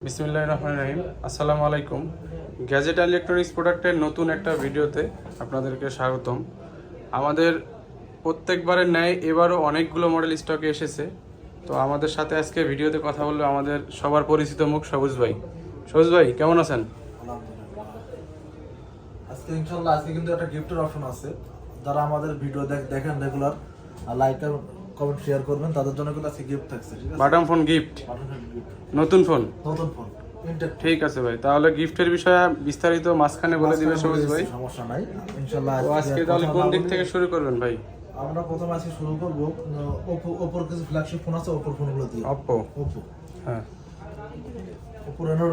বিসমিল্লাহির রহমানির রহিম। আসসালামু আলাইকুম। গ্যাজেট ইলেকট্রনিক্স প্রোডাক্টের নতুন একটা ভিডিওতে আপনাদেরকে স্বাগতম। আমাদের প্রত্যেকবারের ন্যায় এবারও অনেকগুলো মডেল স্টকে এসেছে। তো আমাদের সাথে আজকে ভিডিওতে কথা বলবে আমাদের সবার পরিচিত মুখ সবুজ ভাই। সবুজ ভাই কেমন আছেন? আজকে ইনশাআল্লাহ কিন্তু একটা গিফটের অপশন আছে। যারা আমাদের ভিডিও দেখেন রেগুলার, লাইক আর কমেন্ট শেয়ার করবেন, তাদের জন্য কিন্তু আজকে গিফট থাকছে। ঠিক আছে, বাটাম ফোন গিফট, নতুন ফোন। ঠিক আছে ভাই, তাহলে গিফটের বিষয়ে বিস্তারিত মাঝখানে বলে দিবে সবুজ ভাই। সমস্যা নাই ইনশাআল্লাহ। আজকে তাহলে কোন দিক থেকে শুরু করবেন ভাই? আমরা প্রথমে আজকে শুরু করব ওপোর কিছু ফ্ল্যাগশিপ ফোন আছে, ওপোর ফোনগুলো দিয়ে। ওপো, হ্যাঁ, ওপো রেনো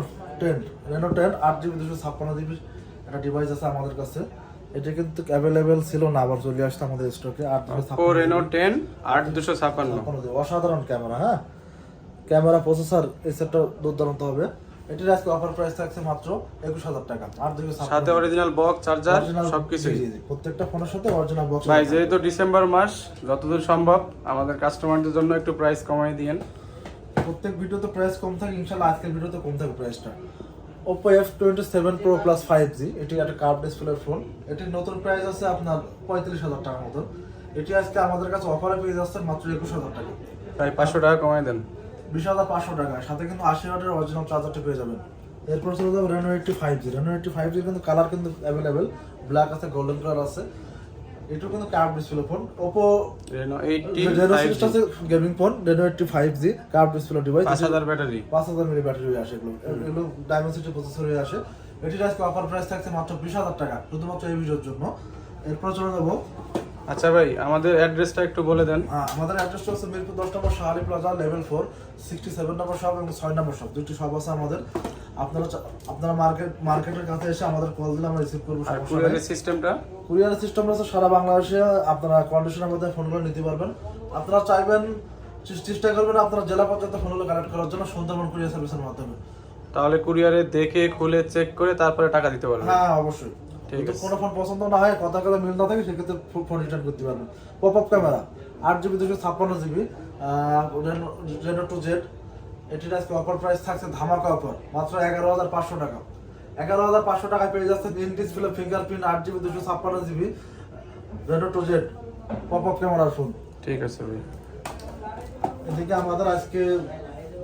10 8GB 256GB একটা ডিভাইস আছে আমাদের কাছে। এটা কিন্তু অ্যাভেলেবেল ছিল না, আবার চলে আসছে আমাদের স্টকে। ওপো রেনো 10 8256, অসাধারণ ক্যামেরা। হ্যাঁ, ক্যামেরা, প্রসেসর এই সেটটা দুর্দান্ত হবে। এটার আজকে অফার প্রাইস থাকছে মাত্র 21000 টাকা। 8GB সাথে অরিজিনাল বক্স, চার্জার সবকিছু। প্রত্যেকটা ফোনের সাথে অরিজিনাল বক্স। ভাই যেহেতু ডিসেম্বর মাস, যতদূর সম্ভব আমাদের কাস্টমারদের জন্য একটু প্রাইস কমাই দিয়েন। প্রত্যেক ভিডিওতে প্রাইস কম থাকে, ইনশাআল্লাহ আজকের ভিডিওতে কম থাকবে প্রাইসটা। Oppo F27 Pro Plus 5G, এটি একটা কার্ভ ডিসপ্লের ফোন। এটির নতুন প্রাইস আছে আপনার 35000 টাকার মতো। এটি আজকে আমাদের কাছে অফারে পেয়ে যাচ্ছে মাত্র 21000 টাকা। তাই 500 টাকা কমাই দেন। 20500 টাকা, সাথে কিন্তু 80 ওয়াটের অরিজিনাল চার্জারটি পেয়ে যাবেন। এরপর চলে যাবে Reno 80 5G। Reno 80 5G কিন্তু কালার কিন্তু অ্যাভেলেবেল, ব্ল্যাক আছে, গোল্ডেন কালার আছে। এটাও কিন্তু curve display phone. Oppo Reno 80 5G আছে gaming phone. Reno 80 5G curve display device, 5000 battery, 5000 milli battery আসে। এগুলো ডায়মেনসিটি প্রসেসর হয়ে আসে। এটির আজকে অফার প্রাইস থাকছে মাত্র 20000 টাকা, শুধুমাত্র এই ভিডিওর জন্য। এরপর চলে যাবো। আচ্ছা ভাই, আমাদের অ্যাড্রেসটা একটু বলে দেন। আমাদের অ্যাড্রেসটা হচ্ছে মিরপুর 10 নম্বর শাহালি প্লাজা, লেভেল 4, 67 নম্বর শপ এবং 6 নম্বর শপ, দুটি শপ আছে আমাদের। আপনারা মার্কেটের কাছে এসে আমাদের কল দিলে আমরা রিসিভ করবো। আর কুরিয়ারের সিস্টেমটা? কুরিয়ারের সিস্টেম আছে সারা বাংলাদেশে। আপনারা কন্ডিশনের মধ্যে ফোনগুলো নিতে পারবেন। আপনারা চাইবেন, চেষ্টা করবেন আপনারা জেলা পর্যন্ত ফোনগুলো কালেক্ট করার জন্য সুন্দরবন কুরিয়ার সার্ভিসের মাধ্যমে। তাহলে কুরিয়ারে দেখে খুলে চেক করে তারপরে টাকা দিতে পারবেন? হ্যাঁ অবশ্যই। যদি কোনো ফোন পছন্দ না হয়, কথা কথা মিল না থাকে, সেক্ষেত্রে ফোন রিটার্ন করতে পারবেন। Pop-up camera 8GB 256GB Reno 2Z। এটির আজকে অফার প্রাইস থাকছে ধামাকা অফার মাত্র 11500 টাকা। 11500 টাকায় পেয়ে যাচ্ছে in display fingerprint 8GB 256GB Reno 2Z pop-up ক্যামেরার ফোন। ঠিক আছে ভাই। এদিকে আমাদের আজকে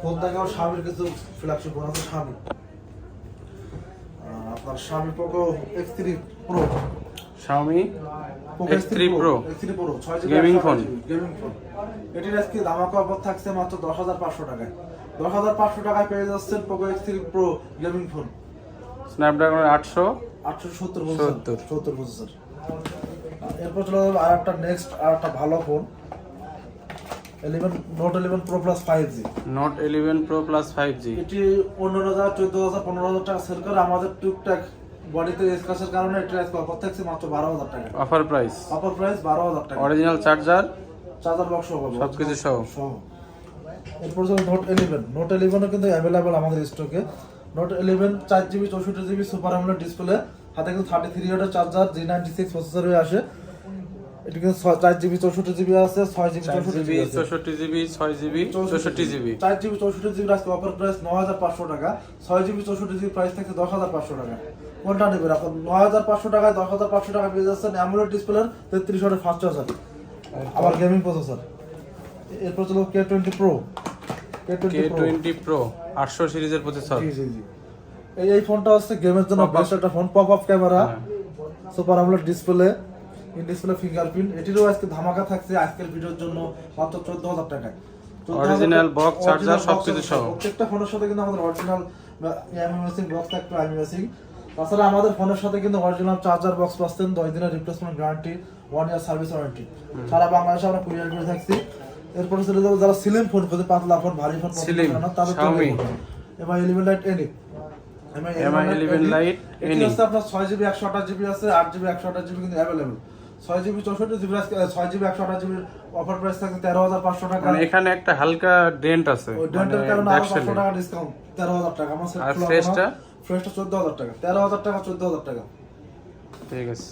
ফোন দেখাও Xiaomi কিছু ফ্ল্যাগশিপ ফোন আছে। আপনার Xiaomi Poco X3 Pro, Xiaomi X3 Pro 6GB gaming phone. এটির আজকে ধামাকা অফার থাকছে মাত্র 10500 টাকায়। 10500 টাকায় পেয়ে যাচ্ছেন Poco X3 Pro gaming phone, Snapdragon 870 processor. এরপর চলে যাবে আরেকটা ভালো phone, Note 11 Pro Plus 5G। Note 11 Pro Plus 5G এটি 15000, 14000, 15000 টাকা সেল করে। আমাদের টুকটাক বডিতে স্ক্র্যাচের কারণে এটার আজকে অফার থাকছে মাত্র 12000 টাকা। অফার প্রাইস 12000 টাকা। অরিজিনাল চার্জার বক্স সবকিছু সহ। এরপর হচ্ছে Note 11 কিন্তু অ্যাভেলেবল আমাদের স্টকে। Note 11 4GB 64GB super AMOLED display, হাতে কিন্তু 33 ওয়াটের চার্জার, G96 প্রসেসর হয়ে আসে। এটা কিন্তু 4GB 64GB আছে, 6GB 64GB, 64GB, 6GB 64GB। 4GB 64GB আজকে অফার প্রাইস 9500 টাকা। 6GB 64GB প্রাইস থাকছে 10500 টাকা। কোনটা নেবেন আপনি? 9500 টাকায় 10500 টাকা পেয়ে যাচ্ছেন অ্যামোলেড ডিসপ্লের 33 ওয়াটের ফাস্ট চার্জার, আবার গেমিং প্রসেসর। এরপর চলো K20 Pro 800 সিরিজের প্রসেসর। জি। এই ফোনটা হচ্ছে গেমের জন্য বেস্ট একটা phone. Pop up camera, super AMOLED display, in display fingerprint. এটিরও আজকে ধামাকা থাকছে আজকের ভিডিওর জন্য মাত্র 14000 টাকায়। অরিজিনাল বক্স, চার্জার সবকিছু সহ। প্রত্যেকটা ফোনের সাথে কিন্তু আমাদের অরিজিনাল এমএমএসিং বক্স থাকবে, এমএমএসিং। তাছাড়া আমাদের ফোনের সাথে কিন্তু অরিজিনাল চার্জার বক্স পাচ্ছেন, 10 দিনের replacement guarantee, 1 year service warranty. সারা বাংলাদেশে আমরা কুরিয়ার করে থাকছি। এরপরে চলে যাবো যারা স্লিম ফোন খোঁজে, পাতলা ফোন, ভারী ফোন পছন্দ করে না, তাদের জন্য MI 11 Lite NE। MI 11 Lite NE আছে আপনার 6GB 128GB আছে, 8GB 128GB কিন্তু available. 6GB 64GB 6GB 128GB offer price থাকে 13500 টাকা। মানে এখানে একটা হালকা ডেন্ট আছে, ওই ডেন্টের কারণে 500 টাকা ডিসকাউন্ট, 13000 টাকা। আমার সেট ফ্রেশটা 14000 টাকা, 13000 টাকা, 14000 টাকা। ঠিক আছে।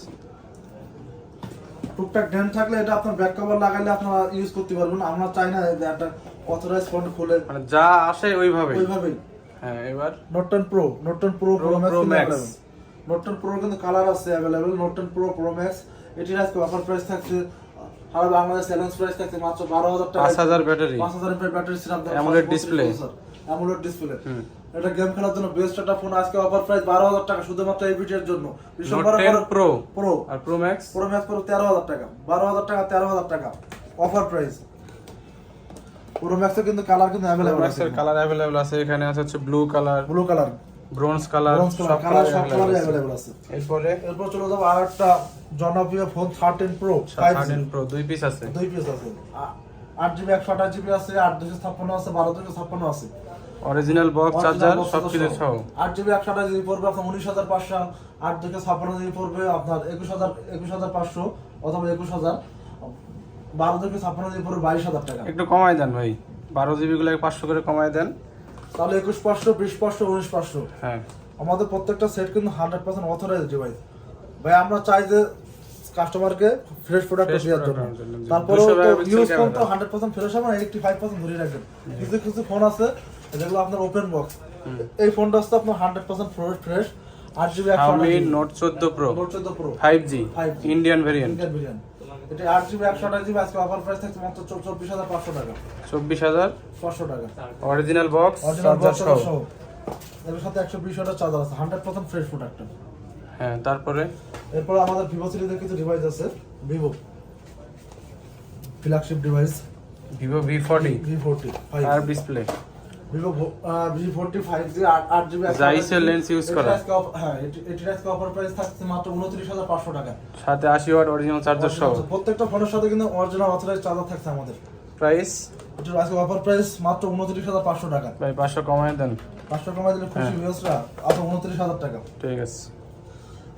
টুকটাক ডেন্ট থাকলে এটা আপনার ব্যাক কভার লাগাইলে আপনারা ইউজ করতে পারবেন। আমরা চাই না যে একটা অথরাইজ ফোন খুলে মানে যা আসে ওইভাবেই। হ্যাঁ এবার note 10 pro, note 10 pro, Pro, pro max, Pro Max। Note 10 pro কিন্তু কালার আছে available. Note 10 Pro, pro max এটির আজকে অফার প্রাইস থাকছে আর বাংলাদেশ চ্যালেঞ্জ প্রাইস থাকছে মাত্র 12,000 টাকা। 5000 battery, 5000 mAh battery syrup, AMOLED display, AMOLED display. এটা গেম খেলার জন্য বেস্ট একটা ফোন। আজকে অফার প্রাইস 12,000 টাকা শুধুমাত্র এই ভিডিওর জন্য। নোট 10 প্রো প্রো আর Pro Max, Pro Max Pro 13,000 টাকা, 12,000 টাকা, 13,000 টাকা অফার প্রাইস। প্রো ম্যাক্সে কিন্তু কালার কিন্তু প্রো अवेलेबल আছে, ম্যাক্সের কালার अवेलेबल আছে। এখানে আছে হচ্ছে blue colour, blue colour, bronze colour, bronze সব কালার, সব কালার কালার अवेलेबल আছে। এরপর চলে যাব আরেকটা জনপ্রিয় ফোন 13 প্রো 13 প্রো, দুই পিস আছে। দুই পিস আছে, 8GB 128GB আছে, 8256 আছে, 12256 আছে। অরিজিনাল বক্স, চার্জার সবকিছু সহ। 8GB 128GB পড়বে আপনার 19,500, 856GB পড়বে আপনার 21,500 অথবা 21,000, 12,56GB পড়বে 22,000 টাকা। একটু কমায় দেন ভাই, 12 জিবি গুলো 500 করে কমায় দেন। তাহলে 21,500, 20,500, 19,500। হ্যাঁ আমাদের প্রত্যেকটা সেট কিন্তু 100% অথরাইজড ডিভাইস। ভাই আমরা চাই যে কাস্টমারকে ফ্রেশ প্রোডাক্ট Fresh দেওয়ার product জন্য। দেওয়ার জন্য। তারপরে 200 তো megapixel ইউজ ফোন তো camera। 100% ফ্রেশ হবে না, 85% ধরে রাখবেন। কিছু কিছু ফোন আছে যেগুলো আপনার ওপেন বক্স, এই ফোনটা হচ্ছে আপনার 100% fresh. 8GB Xiaomi 128GB Note 14 Pro note 14 pro 5G 5G Indian variant, Indian variant. এটা 8GB 128GB আজকে অফার প্রাইস থাকছে মাত্র 24,500 টাকা, 24,500 টাকা। Original box, original charger box সহ। সহ এর সাথে 120 ওয়াটের চার্জার আছে, 100% ফ্রেশ প্রোডাক্ট। হ্যাঁ তারপরে এরপর আমাদের ভিভো সিরিজের কিছু ডিভাইস আছে। Vivo flagship device Vivo V40 V40 আর display, Vivo V40 5G 8GB Zeiss lens use করা। হ্যাঁ এটির আজকে অফার প্রাইস থাকছে মাত্র 29,500 টাকা, সাথে 80 ওয়াট অরিজিনাল চার্জার সহ। প্রত্যেকটা ফোনের সাথে কিন্তু অরিজিনাল অথরাইজড চার্জার থাকছে আমাদের। প্রাইস এটির আজকে অফার প্রাইস মাত্র 29,500 টাকা। ভাই 500 কমায় দেন। 500 কমাই দিলে খুশি ভিউয়ার্সরা, আচ্ছা 29,000 টাকা। ঠিক আছে।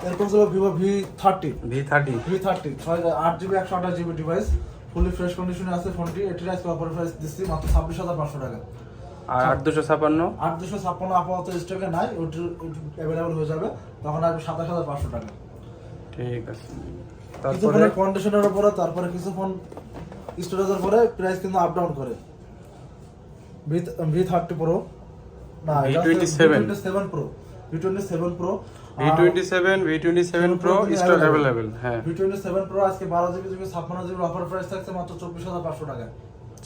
এরপর ছিল Vivo V30 V30 V30 8GB 128GB device, ফুলি ফ্রেশ কন্ডিশনে আছে ফোনটি। এটির আজকে অফার প্রাইস দিচ্ছি মাত্র 26,500 টাকা। আর 8256 8,256 আপাতত স্টকে নাই, ওটি অ্যাভেলেবল হয়ে যাবে তখন আসবে 27,500 টাকা। ঠিক আছে। কিছু তারপরে ফোনের কন্ডিশনের উপরে, তারপরে কিছু ফোন স্টোরেজের পরে প্রাইস কিন্তু আপ ডাউন করে। V30 প্রো না, V27 pro, V27 pro, V27 Pro stock available. হ্যাঁ V27 প্রো আজকে 12GB 56GB অফার প্রাইস থাকছে মাত্র 24,500 টাকা,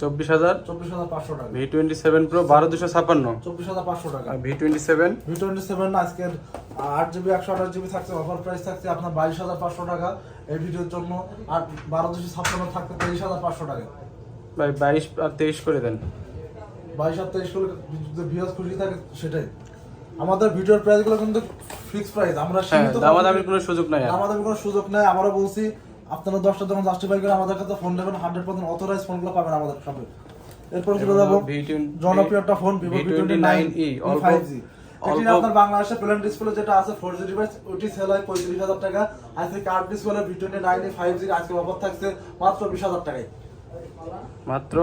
24,500 টাকা। V27 Pro 12256 24,500 টাকা। আর V27 V27 আজকে 8GB 128GB থাকছে, অফার প্রাইস থাকছে আপনার 22,500 টাকা এই ভিডিওর জন্য। আর 12,256 থাকছে 23,500 টাকা। ভাই 22 আর 23 করে দেন। 22 আর 23 করলে যদি ভিউয়ার্স খুশি থাকে সেটাই। আমাদের ভিডিওর প্রাইসগুলো কিন্তু ফিক্সড প্রাইস, আমরা হ্যাঁ সীমিত দামাদামির কোনো সুযোগ নাই আর। আমাদের কোনো সুযোগ নাই। আমরা বলছি আপনারা 10টা যখন জাস্টিফাই করে আমাদের কাছে ফোন নেবেন, 100% অথরাইজ ফোনগুলো পাবেন আমাদের শপে। এরপর চলে যাব জনপ্রিয় একটা ফোন ভিভো V29e 5G। এটি আপনার বাংলাদেশে প্লেন ডিসপ্লে যেটা আছে 4G ডিভাইস, ওটি সেল হয় 35,000 টাকা। আজকে কার্ড ডিসপ্লে V29e 5G আজকে অফার থাকছে মাত্র 20,000 টাকায়, মাত্র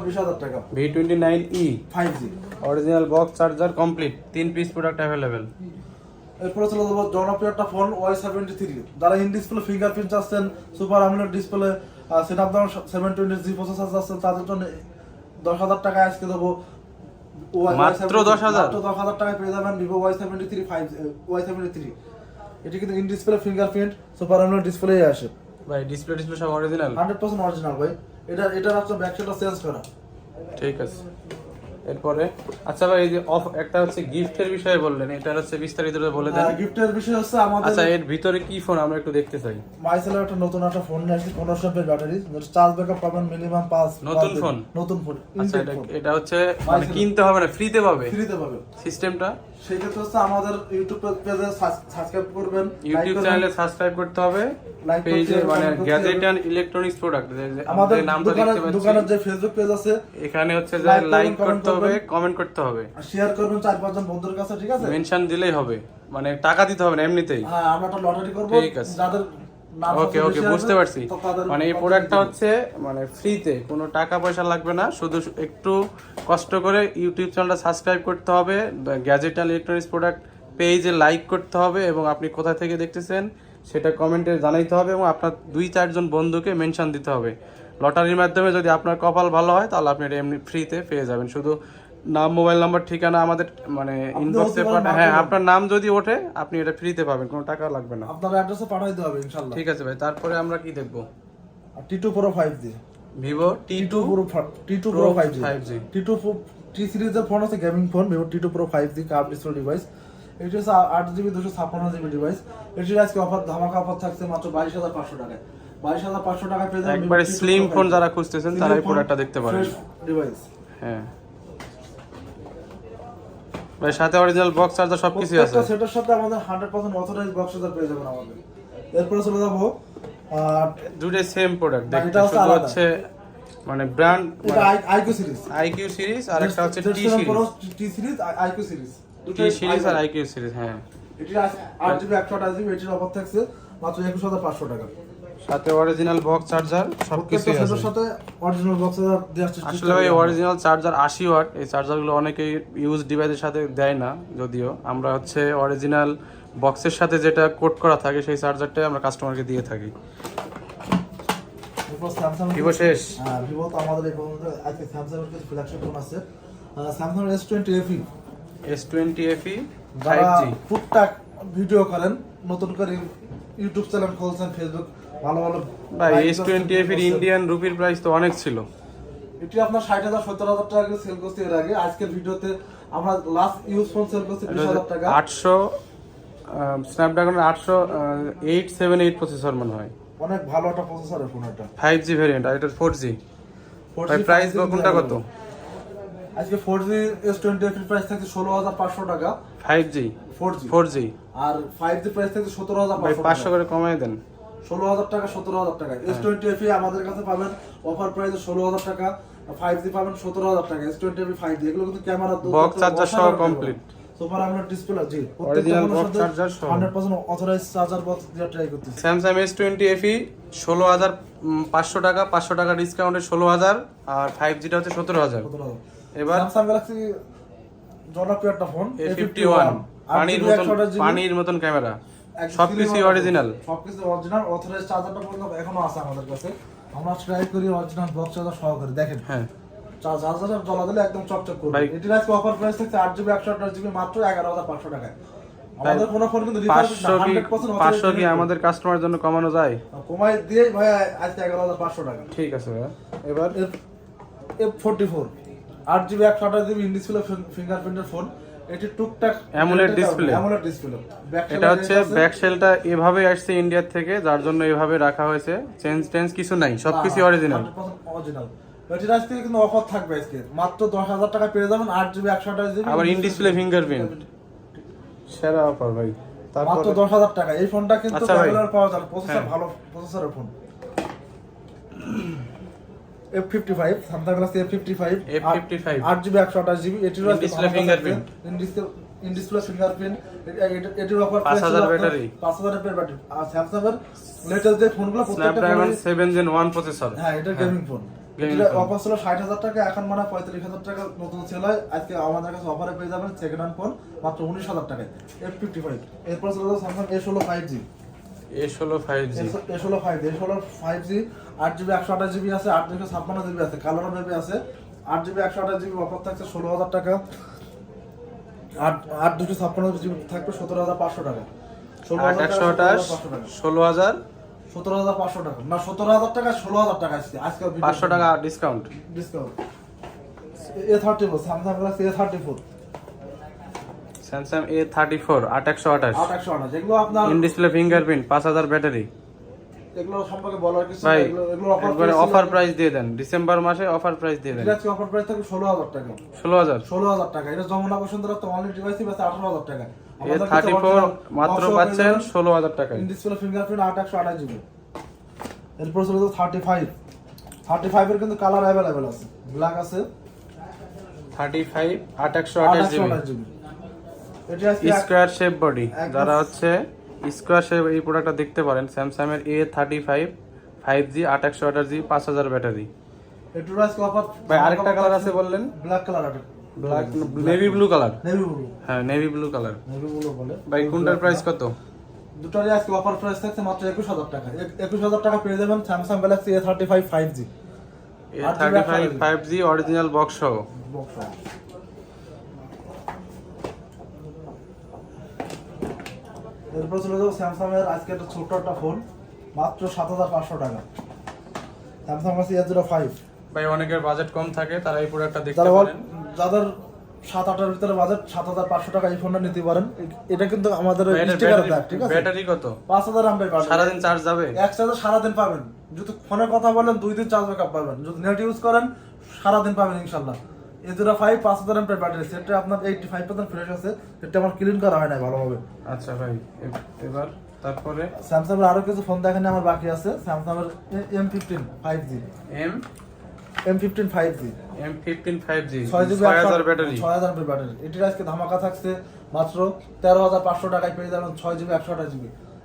20,000 টাকা। V29e 5G original box, charger complete, 3 piece product available. এরপরে চলে যাবো জনপ্রিয় একটা ফোন Y73। যারা ইন ডিসপ্লে ফিঙ্গারপ্রিন্ট চাচ্ছেন, super AMOLED display, Snapdragon 720G processor চাচ্ছেন, তাদের জন্য 10,000 টাকা আজকে দেবো। মাত্র 10,000? মাত্র 10,000 টাকায় পেয়ে যাবেন ভিভো Y73 Y73। এটি কিন্তু in display fingerprint super AMOLED display আসে, ভাই ডিসপ্লে সব অরিজিনাল, 100% অরিজিনাল ভাই। এটার আপনার ব্যাকসাইডটা চেঞ্জ করা। ঠিক আছে। এরপরে আচ্ছা ভাই এই যে অফ একটা হচ্ছে গিফটের বিষয়ে বললেন, এটা হচ্ছে বিস্তারিত বলে দেন। গিফটের বিষয় হচ্ছে আমাদের, আচ্ছা এর ভিতরে কি ফোন আমরা একটু দেখতে চাই। মাইসেলের একটা নতুন একটা ফোন নিয়ে আসছি, 1500 ব্যাটারি, চার্জ ব্যাকআপ পাবেন মিনিমাম 5। নতুন ফোন? নতুন ফোন। আচ্ছা এটা হচ্ছে মানে কিনতে হবে না, ফ্রিতে পাবে? ফ্রিতে পাবে। সিস্টেমটা সেই ক্ষেত্রে হচ্ছে আমাদের ইউটিউব পেজে সাবস্ক্রাইব করবেন, ইউটিউব চ্যানেলে সাবস্ক্রাইব করতে হবে, লাইক পেজে করতে মানে হবে, গ্যাজেট এন্ড ইলেকট্রনিক্স প্রোডাক্ট আমাদের নামটা দেখতে পাচ্ছি, দোকানের যে ফেসবুক পেজ আছে এখানে হচ্ছে যে like করবেন, লাইক comment করতে হবে, করবেন, কমেন্ট করতে হবে, আর শেয়ার করবেন 4-5 জন বন্ধুর কাছে, ঠিক আছে? মেনশন দিলেই হবে, মানে টাকা দিতে হবে না এমনিতেই। হ্যাঁ আমরা একটা লটারি করব, ঠিক আছে। যাদের নাম ওকে ওকে বুঝতে পারছি। মানে এই প্রোডাক্টটা হচ্ছে মানে ফ্রিতে, কোনো টাকা পয়সা লাগবে না, শুধু একটু কষ্ট করে ইউটিউব চ্যানেলটা সাবস্ক্রাইব করতে হবে, গ্যাজেট অ্যান্ড ইলেকট্রনিক্স প্রোডাক্ট পেজে লাইক করতে হবে, এবং আপনি কোথা থেকে দেখতেছেন সেটা কমেন্টে জানাইতে হবে, এবং আপনার 2-4 জন বন্ধুকে মেনশন দিতে হবে। লটারির মাধ্যমে যদি আপনার কপাল ভালো হয় তাহলে আপনি এটা এমনি ফ্রিতে পেয়ে যাবেন। শুধু নাম, মোবাইল নাম্বার, ঠিকানা আমাদের মানে ইনবক্সে হ্যাঁ, আপনার নাম যদি ওঠে আপনি এটা ফ্রিতে পাবেন, কোনো টাকা লাগবে না। আপনার অ্যাড্রেসে পাঠিয়ে দিতে হবে ইনশাআল্লাহ। ঠিক আছে ভাই, তারপরে আমরা কি দেখবো? T2 Pro 5G, Vivo T2 Pro 5G, T2 T সিরিজের ফোন আছে, gaming phone Vivo T2 Pro 5G curve display device. এটা হচ্ছে 8GB 256GB ডিভাইস। এটির আজকে অফার, ধামাকা অফার থাকছে মাত্র 22,500 টাকায়। 22,500 টাকায় পেয়ে যাবেন একবারে স্লিম ফোন যারা খুঁজতেছেন তারা এই প্রোডাক্টটা দেখতে পারেন। ডিভাইস হ্যাঁ ভাই, সাথে অরিজিনাল বক্স চার্জার সবকিছু আছে। সেটার সাথে আমাদের 100% অথরাইজড বক্স চার্জার পেয়ে যাবেন আমাদের। এরপরে চলে যাবো দুটোই সেম প্রোডাক্ট, দেখতে এটা শুধু হচ্ছে মানে ব্র্যান্ড, এটা IQ সিরিজ, IQ সিরিজ আর একটা হচ্ছে T series. T series IQ series, T series আর IQ সিরিজ। হ্যাঁ, এটির 8GB 128GB, এটির অফার থাকছে মাত্র 21,500 টাকা। সাথে অরিজিনাল বক্স চার্জার সবকিছু আছে। সেটার সাথে অরিজিনাল বক্স চার্জার দেওয়ার চেষ্টা আসলে ভাই অরিজিনাল চার্জার 80 ওয়াট, এই চার্জারগুলো অনেকেই ইউজ ডিভাইসের সাথে দেয় না, যদিও আমরা হচ্ছে অরিজিনাল বক্সের সাথে যেটা কোড করা থাকে সেই চার্জারটাই আমরা কাস্টমারকে দিয়ে থাকি। ভিভো শেষ। হ্যাঁ, ভিভো তো আমাদের এই পর্যন্ত। আজকে স্যামসাং এর কিছু ফ্ল্যাগশিপ ফোন আছে, Samsung S20 FE। S20 FE যারা 5G টুকটাক ভিডিও করেন, নতুন করে ইউটিউব চ্যানেল খুলছেন, ফেসবুক, ভালো ভালো ভাই S20 FE এর ইন্ডিয়ান রুপির প্রাইস তো অনেক ছিল। এটি আপনার 60,000 70,000 টাকা করে সেল করতে এর আগে। আজকের ভিডিওতে আমরা লাস্ট ইউজ ফোন সেল করছি 20,000 টাকা। 800 স্ন্যাপড্রাগনের 878 প্রসেসর মনে হয়, অনেক ভালো একটা প্রসেসরের ফোন এটা। 5G ভেরিয়েন্ট, আর এটা 4G। ভাই প্রাইস কোনটা কত? আজকে 4G S20 FE প্রাইস থাকছে 16,500 টাকা। 5G 4G আর 5G প্রাইস থাকছে ভাই 17,500 টাকা। 500 করে কমায় দেন। 16,000 টাকা 17,000 টাকা। S20 FE আমাদের কাছে পাবেন অফার প্রাইসে 16,000 টাকা। 5G পাবেন 17,000 টাকা। S20 FE 5G এগুলো কিন্তু ক্যামেরা বক্স চার্জার সহ কমপ্লিট। সুপার আমোলেড ডিসপ্লে, জি, অরিজিনাল বক্স চার্জার সহ 100% অথরাইজড চার্জার বক্স দিয়ে ট্রাই করতেছি। স্যামসাং S20 FE 16,500 টাকা, 500 টাকা ডিসকাউন্টে 16,000, আর 5Gটা হচ্ছে 17,000। এবার স্যামসাং গ্যালাক্সি জনপ্রিয় একটা ফোন A51, পানির মতন ক্যামেরা, সবকিছু অরিজিনাল। সবকিছু অরিজিনাল, অথরাইজড চার্জারটা পর্যন্ত এখনো আছে আমাদের কাছে। আমরা ট্রাই করি অরিজিনাল বক্স চার্জার সহকারে, দেখেন। হ্যাঁ, চার্জারটা জ্বলা দিলে একদম চকচক করবে। এটির আজকে অফার প্রাইস থাকছে 8GB 128GB মাত্র 11,500 টাকায়। আমাদের কোনো ফোন কিন্তু 500 কি আমাদের কাস্টমারের জন্য কমানো যায়? কমাই দিয়ে ভাই আজকে 11,500 টাকা। ঠিক আছে ভাই। এবার F44 8GB 128GB in display ফিঙ্গারপ্রিন্টের phone. এটি টুকটাক অ্যামোলেড ডিসপ্লে। এটা হচ্ছে ব্যাক শেলটা এভাবে আসছে ইন্ডিয়া থেকে, যার জন্য এভাবে রাখা হয়েছে, চেঞ্জ কিছু নাই, সবকিছু অরিজিনাল। এটির আজকে কিন্তু অফার থাকবে আজকে মাত্র 10,000 টাকা পেয়ে যাবেন 8GB 128GB আবার ইন ডিসপ্লে ফিঙ্গারপ্রিন্ট, সেরা অফার ভাই। মাত্র 10,000 টাকা। এই ফোনটা কিন্তু আচ্ছা ভাই, রেগুলার পাওয়া যায়, প্রসেসর ভালো প্রসেসরের phone. F55 Samsung Galaxy F55 8GB 128GB এটির display fingerprint, in display fingerprint. এটির অফার 5000 ব্যাটারি, 5000 এর ব্যাটারি। আর স্যামসাং এর লেটেস্ট যে ফোনগুলো প্রত্যেকটা স্ন্যাপড্রাগন 7 Gen 1 প্রসেসর। হ্যাঁ, এটা গেমিং ফোন। এটা অফার ছিল 60,000 টাকা, এখন মানে 45,000 টাকা নতুন সেল হয়। আজকে আমাদের কাছে অফারে পেয়ে যাবেন সেকেন্ড হ্যান্ড ফোন মাত্র 19,000 টাকায় F55। এরপর চলে যাবে Samsung A16 5G। A16 5G 5G 8GB 128GB আছে, 8GB আছে, কালার বেবি আছে। 8GB 128GB অফার থাকছে 16,000 টাকা। 8/256GB থাকবে 17,500 টাকা। 8/128 16,000 17,500 টাকা না, 17,000 টাকা 16,000 টাকা আজকে 500 টাকা discount. A34 Samsung Galaxy A34, Samsung A34 8/128 এগুলো আপনার ইন ডিসপ্লে ফিঙ্গারপ্রিন্ট, 5000 ব্যাটারি। এগুলো সম্পর্কে বলার কিছু ভাই, নাই, এগুলো অফার প্রাইস দিয়ে দেন, ডিসেম্বর মাসে অফার প্রাইস দিয়ে দেন। এটা আজকে অফার প্রাইস থাকবে 16,000 টাকা। 16,000 টাকা। এটা যমুনা বসুন্ধরা তো অনলাইন ডিভাইসই আছে 18,000 টাকা। A34 মাত্র পাচ্ছেন 16,000 টাকায়। In display fingerprint 8/128GB। এরপর চলে যাবে 35 এর কিন্তু কালার अवेलेबल আছে, ব্ল্যাক আছে। 35 8/128GB এটা আজকে স্কয়ার শেপ বডি, যারা হচ্ছে স্কয়ার শেপ এই প্রোডাক্টটা দেখতে পারেন। স্যামসাং এর A35 5G 8/128GB 5000 ব্যাটারি। এটার আজকে অফার ভাই আরেকটা কালার আছে বললেন? ব্ল্যাক কালার আছে, black navy blue colour. Navy blue, হ্যাঁ navy blue colour. Navy blue বলে। ভাই কোনটার প্রাইস কত? দুটোরই আজকে অফার প্রাইস থাকছে মাত্র 21,000 টাকা। 21,000 টাকা পেয়ে যাবেন Samsung Galaxy A35 5G। A35 5G original box সহ। এরপর চলে যাবো স্যামসাং এর আজকে একটা ছোট্ট একটা ফোন, মাত্র 7500 টাকা। Samsung Galaxy S05। ভাই অনেকের বাজেট কম থাকে, তারা এই প্রোডাক্টটা দেখতে যারা পারেন। যাদের 7-8 এর ভিতরে বাজেট, 7500 টাকা এই ফোনটা নিতে পারেন। এটা কিন্তু আমাদের স্টিকার দেয়, ঠিক আছে? ব্যাটারি কত? 5000 এমএএইচ পাবেন। সারাদিন চার্জ যাবে? এক চার্জে সারাদিন পাবেন। যদি ফোনে কথা বলেন 2 দিন চার্জ ব্যাকআপ পাবেন। যদি নেট ইউজ করেন সারাদিন পাবেন ইনশাআল্লাহ। S05 5000 এমএএইচ ব্যাটারি, সেটা আপনার 85% ফ্রেশ আছে। এটা আমার ক্লিন করা হয় না ভালোভাবে। আচ্ছা ভাই, এবার তারপরে স্যামসাং এর আরো কিছু ফোন দেখানো আমার বাকি আছে। স্যামসাং এর M15 5G, M15 5G 6000 battery. 6000 mAh battery. এটির আজকে ধামাকা থাকছে মাত্র 13500 টাকায় পেয়ে যাবেন 6GB 128GB।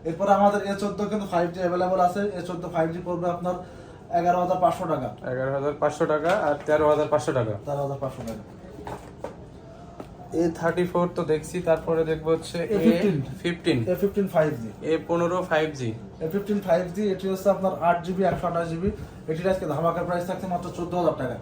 এরপরে আমাদের A14 কিন্তু 5G अवेलेबल আছে। A14 5G পড়বে আপনার 11500 টাকা। 11500 টাকা আর 13500 টাকা। 13500 টাকা। A34 তো দেখছি, তারপরে দেখবো হচ্ছে A15 5G, A15 5G। A15 5G এটি হচ্ছে আপনার 8GB 128GB। এটির আজকে ধামাকা প্রাইস থাকছে মাত্র 14000 টাকা।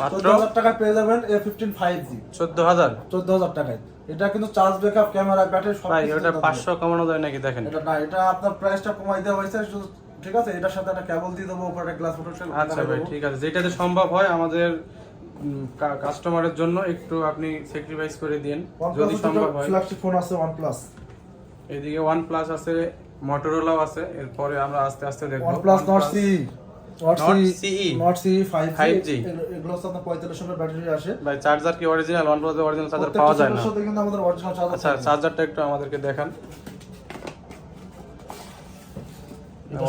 মাত্র 14000 টাকায় পেয়ে যাবেন A15 5G 14000 টাকায়। এটা কিন্তু চার্জ ব্যাকআপ, ক্যামেরা, ব্যাটারি সব ভাই কিছু ওটা দেওয়া 500 কমানো যায় নাকি? দেখেন এটা না, এটা আপনার প্রাইসটা কমাই দেওয়া হয়েছে শুধু, ঠিক আছে? এটার সাথে একটা কেবল দিয়ে দেবো, উপরে একটা গ্লাস প্রোটেকশন। আচ্ছা ভাই ঠিক আছে, যেটাতে সম্ভব হয় আমাদের কাস্টমারের জন্য একটু আপনি স্যাক্রিফাইস করে দিন যদি সম্ভব হয়। ফ্ল্যাগশিপ ফোন আছে OnePlus, এদিকে OnePlus আছে, Motorola আছে, এরপরে আমরা আস্তে আস্তে দেখব OnePlus Nord CE, Nord CE 5G। এগুলো হচ্ছে আপনার 4500 ব্যাটারি আসে ভাই চার্জার কি অরিজিনাল? OnePlus এর অরিজিনাল চার্জার পাওয়া যায় না। প্রত্যেকটা কিন্তু আমাদের অরিজিনাল চার্জার। আচ্ছা চার্জারটা একটু আমাদেরকে দেখান।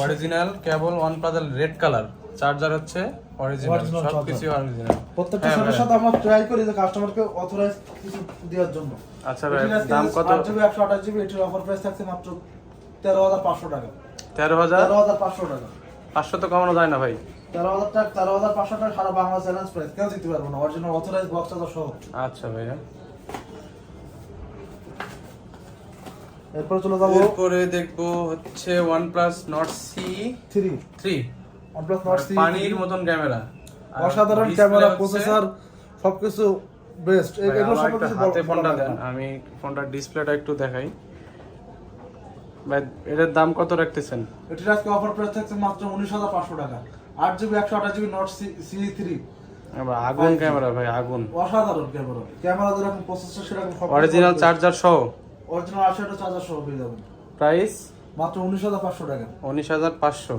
অরিজিনাল কেবল OnePlus এর রেড কালার, চার্জার হচ্ছে অরিজিনাল, সবকিছু অরিজিনাল। প্রত্যেকটা ফোনের সাথে আমরা ট্রাই করি যে কাস্টমারকে অথরাইজ কিছু দেওয়ার জন্য। আচ্ছা ভাই দাম কত? 8GB 128GB এটির অফার প্রাইস থাকছে মাত্র 13500 টাকা। 13500 টাকা। 500 তো কমানো যায় না ভাই? 13000 টাকা, 13500 টাকা সারা বাংলা চ্যালেঞ্জ প্রাইস, কেউ দিতে পারবো না, অরিজিনাল অথরাইজ বক্স চার্জার সহ। আচ্ছা ভাইয়া, এরপর চলে যাবো, এরপরে দেখবো হচ্ছে OnePlus Nord CE 3। OnePlus Nord CE পানির মতন ক্যামেরা, অসাধারণ ক্যামেরা, প্রসেসর সবকিছু বেস্ট। এগুলো সব কিছু হাতে ফোনটা দেন, আমি ফোনটার ডিসপ্লেটা একটু দেখাই। ভাই এটার দাম কত রাখতেছেন? এটির আজকে অফার প্রাইস থাকছে মাত্র 19500 টাকা। 8GB 128GB Nord CE 3। আগুন ক্যামেরা ভাই, আগুন, অসাধারণ ক্যামেরা। ক্যামেরা যেরকম, প্রসেসর সেরকম, অরিজিনাল চার্জার সহ, অরিজিনাল 80 চার্জার সহ পেয়ে যাবেন। প্রাইস মাত্র 19500 টাকা। 19500।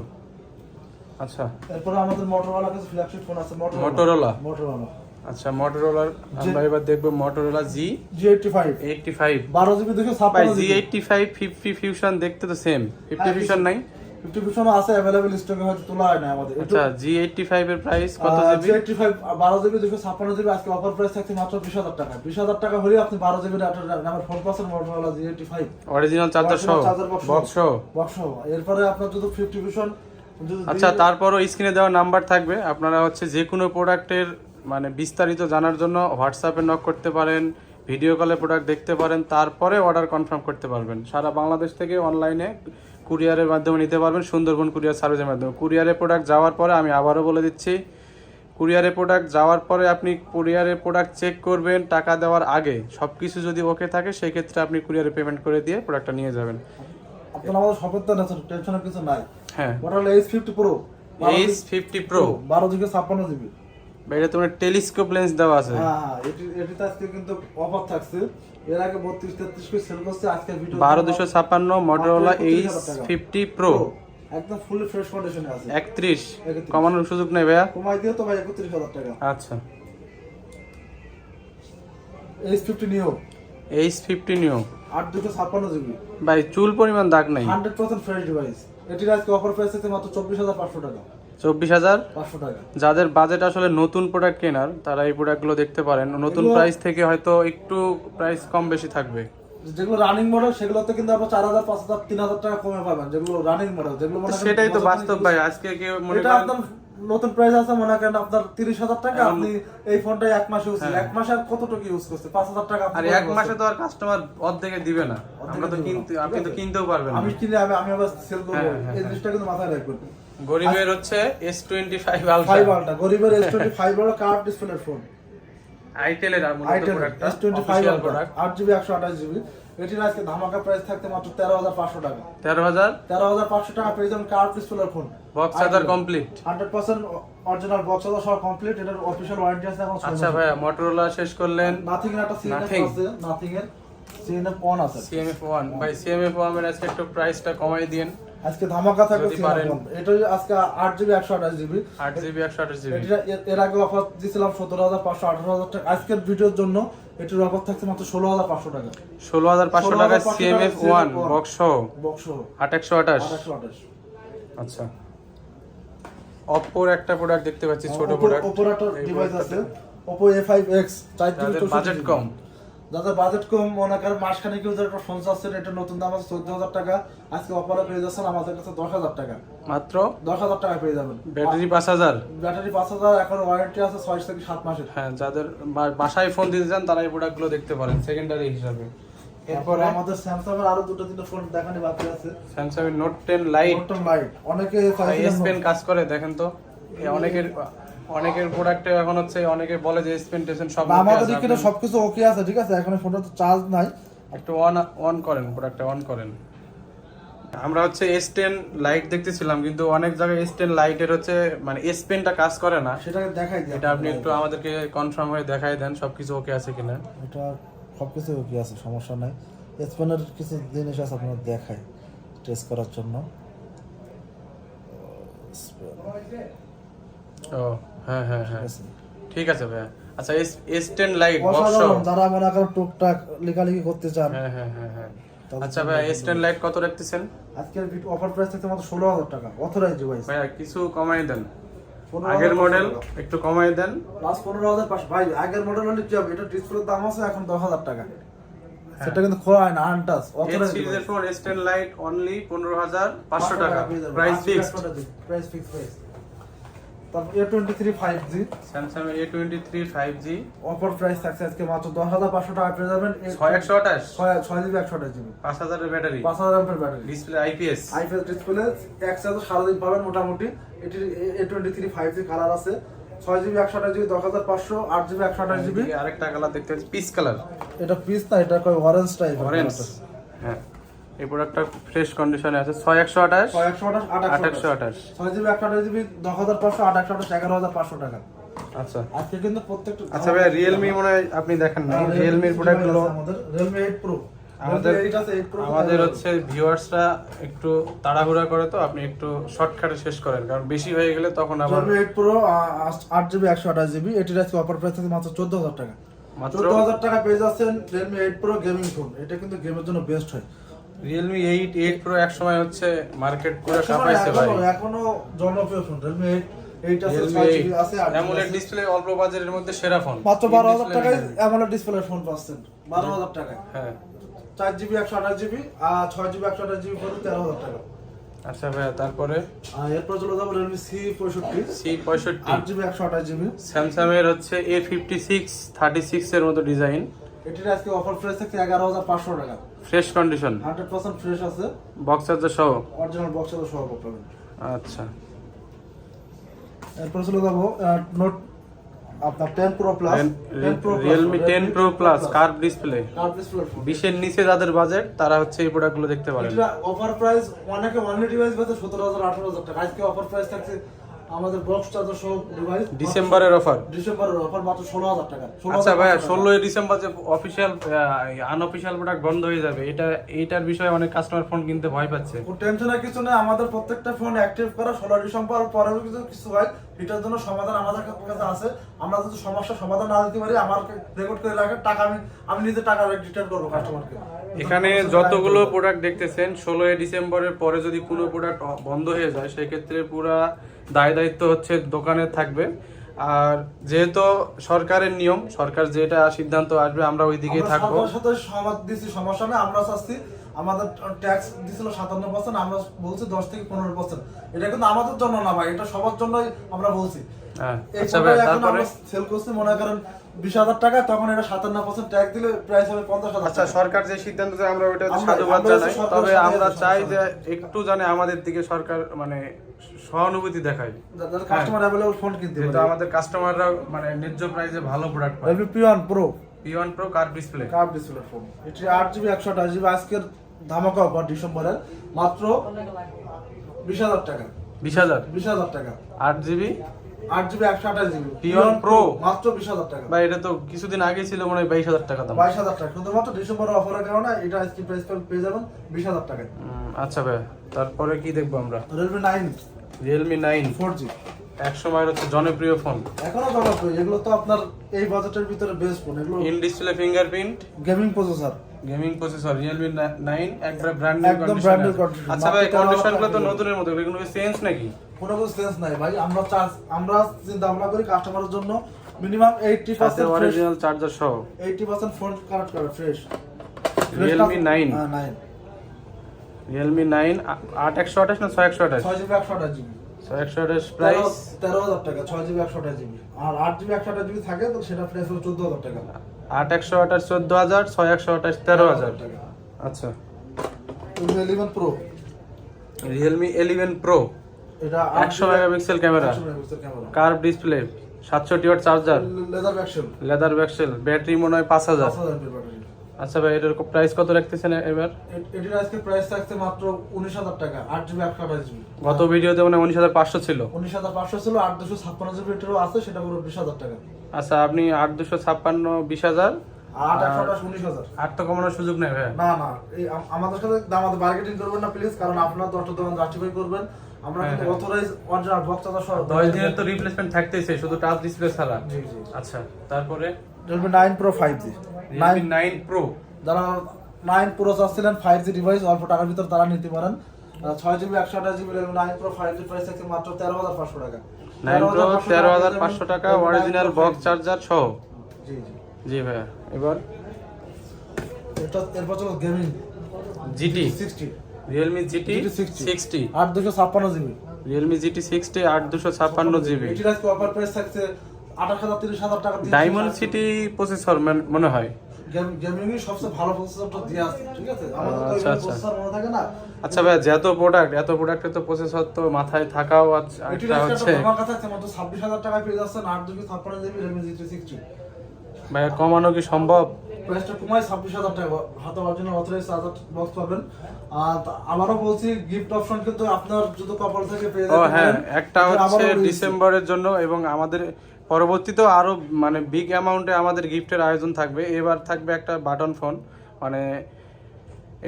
আচ্ছা এরপরে আমাদের Motorola কিছু ফ্ল্যাগশিপ ফোন আছে। Motorola। আচ্ছা Motorola আমরা এবার দেখবো Motorola G85 12GB 256 G85 50 Fusion, দেখতে তো সেম। 50 Fusion নাই? 50 Fusion আছে अवेलेबल স্টকে, হয়তো তোলা হয় না আমাদের। আচ্ছা G85 এর প্রাইস কত? G85 12GB 256GB আজকে অফার প্রাইস থাকছে মাত্র 20000 টাকা। 20000 টাকা হলে আপনি 12GB ডাটা নামের ফোন পাচ্ছেন Motorola G85 অরিজিনাল চার্জার সহ, বক্স সহ। এরপরে আপনার যদি 50 Fusion আচ্ছা তারপরও স্ক্রিনে দেওয়া নাম্বার থাকবে, আপনারা হচ্ছে যে কোনো প্রোডাক্টের মানে বিস্তারিত জানার জন্য হোয়াটসঅ্যাপে নক করতে পারেন, ভিডিও কলে প্রোডাক্ট দেখতে পারেন, তারপরে অর্ডার কনফার্ম করতে পারবেন। সারা বাংলাদেশ থেকে অনলাইনে কুরিয়ারের মাধ্যমে নিতে পারবেন, সুন্দরবন কুরিয়ার সার্ভিসের মাধ্যমে। কুরিয়ারে প্রোডাক্ট যাওয়ার পরে, আমি আবারও বলে দিচ্ছি, কুরিয়ারে প্রোডাক্ট যাওয়ার পরে আপনি কুরিয়ারের প্রোডাক্ট চেক করবেন টাকা দেওয়ার আগে। সব কিছু যদি ওকে থাকে সেই ক্ষেত্রে আপনি কুরিয়ারে পেমেন্ট করে দিয়ে প্রোডাক্টটা নিয়ে যাবেন। আপনারা আমাদের সফলতা নেছেন, টেনশনের কিছু নাই। হ্যাঁ Motorola Ace50 Pro 12GB 56GB। এটা তোমার টেলিস্কোপ লেন্স দেওয়া আছে। হ্যাঁ এটিতে আজকে কিন্তু অফার থাকছে। এর আগে 32-33 করে সেল করছে, আজকে ভিডিও 12256 Motorola Ace50 Pro একদম ফুল ফ্রেশ কন্ডিশনে আছে। 31 কমানোর সুযোগ নেই ভাইয়া? কমাই দিও তো ভাই 31000 টাকা। আচ্ছা Ace50 Neo 8256GB ভাই, চুল পরিমাণ দাগ নাই, 100% ফ্রেশ ডিভাইস। এটির আজকে অফার প্রাইস আছে মাত্র 24500 টাকা। 24500 টাকা। যাদের বাজেট আসলে নতুন প্রোডাক্ট কেনার, তারা এই প্রোডাক্টগুলো দেখতে পারেন। নতুন প্রাইস থেকে হয়তো একটু প্রাইস কম বেশি থাকবে। যেগুলো রানিং মডেল সেগুলোতে কিন্তু আপনি 4000 5000 3000 টাকা কমে পাবেন। যেগুলো রানিং মডেল, যেগুলো মনে করেন সেটাই তো বাস্তব ভাই। আজকে কেউ মনে এটা করেন আপনার নতুন প্রাইস আছে, মনে করেন আপনার 30000 টাকা, আপনি এই ফোনটা এক মাস ইউজ করছেন। এক মাসে আর কতটুকু ইউজ করতে? 5000 টাকা। আর এক মাসে তো আর কাস্টমার অর্ধেকে দিবে না, আমরা তো কিনতে, আপনি তো কিনতেও পারবেন না। আমি কিনে আমি আবার সেল করব, এই জিনিসটা কিন্তু মাথায় রাখবেন। গরিবের হচ্ছে S25 Ultra, গরিবের S25 Ultra কার্ভ ডিসপ্লের ফোন। আইটেল এর মূলত আইটেল প্রোডাক্টটা S25 official product 8GB 128GB। এটির আজকে ধামাকা প্রাইস থাকতে মাত্র 13,500 টাকা। 13,000 টাকা পেয়ে যাবেন কার্ভ ডিসপ্লের phone, box charger complete. 100% original box charger সহ কমপ্লিট। এটার অফিশিয়াল ওয়ারেন্টি আছে এখন 6 আচ্ছা মাস। ভাইয়া মোটরোলা শেষ করলেন, নাথিং এর একটা সিএনএফ Nothing। আছে, নাথিং এর সিএনএফ অন আছে। CMF1 ভাই CMF1 এর আজকে একটু প্রাইসটা কমাই দিন। আজকে ধামাকা থাকবে যদি পারেন। CNF on. এটা আজকে 8GB 128GB। 8GB 128GB এটা এর আগে অফার দিছিলাম 17,500 18,000 টাকা। আজকের ভিডিওর জন্য এটির অফার থাকছে মাত্র 16,500 টাকা। 16,500 টাকা CMF1 বক্স সহ বক্স সহ 8128। 828। আচ্ছা Oppo-র একটা প্রোডাক্ট দেখতে পাচ্ছি, ছোট প্রোডাক্ট। Oppo একটা ডিভাইস আছে, Oppo A5X 4GB যাদের বাজেট কম, যাদের বাজেট কম মনে করেন মাসখানেক ইউজার একটা ফোন চাচ্ছেন, এটা নতুন দাম আছে 14,000 টাকা। আজকে অফারে পেয়ে যাচ্ছেন আমাদের কাছে 10,000 টাকা, মাত্র 10,000 টাকা পেয়ে যাবেন। ব্যাটারি 5000। ব্যাটারি 5,000, এখন ওয়ারেন্টি আছে 6 থেকে 7 মাসের। হ্যাঁ, যাদের বাসায় ফোন দিতে চান তারা এই প্রোডাক্টগুলো দেখতে পারেন সেকেন্ডারি হিসাবে। এরপরে আমাদের স্যামসাং এর আরো দুটো তিনটা ফোন দেখানি বাকি আছে। স্যামসাং এর Note 10 Lite Note 10 Lite অনেকে S Pen কাজ করে, দেখেন তো। অনেকের প্রোডাক্টে এখন হচ্ছে অনেকে বলে যে S Pen টেশন সব ওকে আমাদের আছে, এখানে আপনি সবকিছু ওকে আছে, ঠিক আছে। এখন ফোনটা তো চার্জ নাই। একটু অন করেন, প্রোডাক্টটা অন করেন। আমরা হচ্ছে S10 Lite দেখতেছিলাম, কিন্তু অনেক জায়গায় S10 Lite এর হচ্ছে মানে S Penটা কাজ করে না। সেটাকে দেখাই দিই। এটা আপনি একটু আমাদেরকে কনফার্ম হয়ে দেখাই দেন সবকিছু ওকে আছে কিনা। এটা সবকিছু ওকে আছে, সমস্যা নাই। স্পেনের কিছু জিনিস আছে আপনার দেখাই টেস্ট করার জন্য। ও হ্যাঁ হ্যাঁ হ্যাঁ, ঠিক আছে ভাইয়া। আচ্ছা S10 Lite বক্স অসাধারণ, যারা মনে করেন টুকটাক লেখালেখি করতে চান। হ্যাঁ হ্যাঁ হ্যাঁ হ্যাঁ। আচ্ছা ভাইয়া S10 Lite কত রাখতেছেন? আজকের অফার প্রাইস থেকে মাত্র 16,000 টাকা অথরাইজ ডিভাইস। ভাইয়া কিছু কমাই দেন, আগের মডেল একটু কমাই দেন। প্লাস 15,500 ভাই। আগের মডেল হলে কি হবে, এটা ডিসপ্লের দাম আছে এখন 10,000 টাকা, সেটা কিন্তু খোলা হয় না, আনটাচ অথরাইজ সিরিজের ফোন S10 Lite অনলি 15,500 টাকা, price fixed. Price fixed price. তারপর A23 5G, Samsung A23 5G offer price থাকছে আজকে মাত্র 10,500 টাকা পেয়ে যাবেন। 6128 6GB 128GB, 5000 এর ব্যাটারি, 5,000 এর ব্যাটারি, ডিসপ্লে IPS ডিসপ্লে, এক চার্জ সারাদিন পাবেন মোটামুটি। এটির A23 5G কালার আছে, 6GB 128GB 10,500, 8GB 128GB। আরেকটা কালার দেখতে পাচ্ছি পিস কালার, এটা পিস না, এটা কয় অরেঞ্জ টাইপ। অরেঞ্জ। হ্যাঁ, এই প্রোডাক্টটা ফ্রেশ কন্ডিশনে আছে। 6128 6,128, 6GB 128GB 10,500, 8,128, 11,500 টাকা। আচ্ছা আজকে কিন্তু প্রত্যেকটা। আচ্ছা ভাই Realme মনে হয় আপনি দেখেন না, Realme এর প্রোডাক্টগুলো আমাদের Realme 8 Pro, আমাদের হচ্ছে ভিউয়ার্সরা একটু তাড়াহুড়া করে, তো আপনি একটু শর্টকাটে শেষ করেন, কারণ বেশি হয়ে গেলে তখন আবার। Realme 8 Pro 8GB 128GB, এটির আজকে অফার প্রাইস আছে মাত্র 14,000 টাকা। মাত্র 14,000 টাকা পেয়ে যাচ্ছেন Realme 8 Pro গেমিং ফোন। এটা কিন্তু গেমের জন্য বেস্ট হয়। Realme 8 Pro এক সময় হচ্ছে মার্কেট পুরো কাঁপাইছে ভাই। এখনো জনপ্রিয় ফোন Realme 8 আছে, Realme 6GB আছে, 8 8GB AMOLED আছে। ডিসপ্লে অল্প বাজারের মধ্যে সেরা ফোন, মাত্র 12,000 টাকায় AMOLED ডিসপ্লে ফোন পাচ্ছেন, 12,000 টাকায়। হ্যাঁ 4GB 128GB আর 6GB 128GB করে 13,000 টাকা। আচ্ছা ভাইয়া, তারপরে এরপর চলে যাবো Realme C65, C65 8GB 128GB। Samsung এর হচ্ছে A56 36 এর মতো ডিজাইন, এটির আজকে অফার প্রাইস থাকছে 11,500 টাকা। ফ্রেশ কন্ডিশন, 100% ফ্রেশ আছে, বক্স চার্জার সহ। অরিজিনাল বক্স চার্জার সহ পাবেন। আচ্ছা এরপর চলে যাবো নোট আপনার 10 Pro Plus, Realme 10 Pro Plus curve display, curve display phone. 20 এর নিচে যাদের বাজেট তারা হচ্ছে এই প্রোডাক্টগুলো দেখতে পারেন। এটা অফার প্রাইস অনেকে অনলি ডিভাইস পেতে 17,000 18,000 টাকা। আজকে অফার প্রাইস থাকছে আমাদের বক্স চার্জার সহ ডিভাইস ডিসেম্বরের অফার, ডিসেম্বরের অফার মাত্র 16,000 টাকা। আচ্ছা ভাইয়া 16 ডিসেম্বর যে অফিশিয়াল আনঅফিশিয়াল প্রোডাক্ট বন্ধ হয়ে যাবে, এইটার বিষয়ে অনেক কাস্টমার ফোন কিনতে ভয় পাচ্ছে। কোনো টেনশনের কিছু নেই, আমাদের প্রত্যেকটা ফোন অ্যাক্টিভ করা 16 ডিসেম্বর পরেও কিছু হয় এটার জন্য সমাধান আমাদের কাছে আছে। আমরা যদি সমস্যার সমাধান না দিতে পারি আমাকে রেকর্ড করে রাখেন, টাকা আমি নিজে টাকা রিটার্ন করবো কাস্টমারকে। এখানে যতগুলো প্রোডাক্ট দেখতেছেন 16 ডিসেম্বরের পরে যদি কোনো প্রোডাক্ট বন্ধ হয়ে যায় সেক্ষেত্রে পুরা দায়িত্ব হচ্ছে দোকানের থাকবে। আর যেহেতু সরকারের নিয়ম, সরকার যেটা সিদ্ধান্ত আসবে আমরা ওই দিকেই থাকবো। সরকারের সাথে সহমত দিছি, সমস্যা নেই। আমরা চাচ্ছি, আমাদের ট্যাক্স দিছিল 57%, আমরা বলছি 10 থেকে 15%। এটা কিন্তু আমাদের জন্য না ভাই, এটা সবার জন্যই আমরা বলছি। হ্যাঁ এই আচ্ছা ফোনটা ভাই এখন তারপরে আমরা সেল করছি মনে করেন 20,000 টাকা, তখন এটা 57% ট্যাগ দিলে প্রাইস হবে 50,000 আচ্ছা টাকা। সরকার যে সিদ্ধান্ত দেয় আমরা ওইটাতে আমরা- সাধুবাদ আমরা জানাই, সরকারের তবে সাথে আমরা আছি, চাই সরকার। যে একটু জানে আমাদের দিকে সরকার মানে সহানুভূতি দেখায়, যাতে কাস্টমার অ্যাভেলেবল ফোন কিনতে যেহেতু পারে। আমাদের কাস্টমাররা মানে ন্যায্য প্রাইসে ভালো প্রোডাক্ট পায়। Realme P1 Pro P1 Pro curve display, curve display phone, এটি 8GB 128GB আজকের ধামাকা অফার ডিসেম্বরের মাত্র 20,000 টাকা। 20,000 20,000 টাকা 8GB 8GB 128GB P1 Pro মাত্র 20,000 টাকা। ভাই এটা তো কিছুদিন আগে ছিল মনে হয় 22,000 টাকা দাম। 22,000 টাকা শুধুমাত্র ডিসেম্বরের অফারের কারণে এটা আজকে প্রাইস পেয়ে যাবেন 20,000 টাকায়। আচ্ছা ভাই তারপরে কি দেখবো আমরা? Realme 9 Realme 9 4G এক সময়ের হচ্ছে জনপ্রিয় ফোন, এখনো জনপ্রিয়, এগুলো তো আপনার এই বাজেটের ভিতরে বেস্ট ফোন, এগুলো in display fingerprint gaming processor. Gaming processor Realme 9 একবার ব্র্যান্ড নিউ একদম কন্ডিশন। brand new condition। আচ্ছা ভাই মাত্র কন্ডিশনগুলো তো 13,000 নতুনের মতো, এগুলো চেঞ্জ নাকি? কোনো সেন্স নাই ভাই, আমরা চিন্তা ভাবনা করি কাস্টমারের জন্য মিনিমাম সাথে 80% ফ্রেশ, অরিজিনাল চার্জার সহ 80% ফোন কানেক্ট করে ফ্রেশ। Realme 9 হ্যাঁ 9 Realme 9 8128 না 6128? 6GB 128GB 6128 প্রাইস 13,000 টাকা 6GB 128GB, আর 8GB 128GB থাকে তো সেটা প্রাইস হলো 14,000 টাকা। 8128 14,000, 6128 13,000 টাকা। আচ্ছা Realme 11 Pro Realme 11 Pro এটা 100 megapixel camera, 100 megapixel camera, curve display, 760 watt charger, leather back shell, leather back shell, battery মনে হয় 5000। 5000 এর ব্যাটারি। আচ্ছা ভাই এটার প্রাইস কত রাখতেছেন এবার? এটির আজকে প্রাইস থাকছে মাত্র 19,000 টাকা 8GB 128GB। গত ভিডিওতে মানে 19,500 ছিল। 19,500 ছিল, 8,256GB এটারও আছে, সেটা পুরো 20,000 টাকা। আচ্ছা আপনি 8,256 20,000 আর 828 19,000। আর তো কমানোর সুযোগ নেই ভাই। না না, এই আমাদের সাথে দামাতে মার্কেটিং করবেন না প্লিজ, কারণ আপনারা 10টা দোকান জাস্টিফাই করবেন। আমরা কিন্তু হ্যাঁ। অথরাইজ অরিজিনাল বক্স চার্জার সহ 10 দিনের তো রিপ্লেসমেন্ট থাকতেইছে শুধু টাচ ডিসপ্লে ছাড়া। জি জি। আচ্ছা তারপরে Realme 9 Pro 5G Realme 9 Pro যারা 9 Pro চাচ্ছিলেন 5G ডিভাইস অল্প টাকার ভিতর তারা নিতে পারেন। 6GB 128GB Realme 9 Pro 5G price থাকছে মাত্র 13,500 টাকা। 9 Pro 13,500 টাকা Realme 9 original Pro box 5G charger সহ। জি জি। জি ভাই এবার এটা এরপর চলো gaming GT 60 Realme GT GT 60 8,256GB। Realme GT 60 8256GB এটির আজকে অফার প্রাইস থাকছে 28,000 30,000 টাকা দিয়ে। ডায়মন্ড সিটি প্রসেসর মনে হয়। গেমিং এর সবচেয়ে ভালো প্রসেসরটা দিয়ে আছে, ঠিক আছে? আমাদের তো আচ্ছা, এই আচ্ছা। প্রসেসর মনে থাকে না। আচ্ছা ভাই এত প্রোডাক্টের তো প্রসেসর তো মাথায় থাকাও এটির একটা আজকে হচ্ছে একটা ধামাকা থাকছে মাত্র 26,000 টাকায় পেয়ে যাচ্ছেন 8,256GB Realme GT 60। ভাই কমানো কি সম্ভব? প্রাইসটা কমায় 26,000 টাকা, হাতে অরিজিনাল অথরাইজ চার্জার বক্স পাবেন। আর আবারও বলছি গিফট অপশন কিন্তু আপনার যদি কপাল থেকে পেয়ে ও যেতে হ্যাঁ পারেন। একটা এটা হচ্ছে আবারও বলছি। ডিসেম্বরের জন্য এবং আমাদের পরবর্তীতেও আরো মানে বিগ অ্যামাউন্টে আমাদের গিফটের আয়োজন থাকবে। এবার থাকবে একটা বাটন ফোন, মানে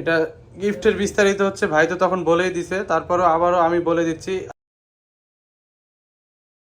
এটা গিফটের বিস্তারিত হচ্ছে ভাই তো তখন বলেই দিছে, তারপরও আবারও আমি বলে দিচ্ছি।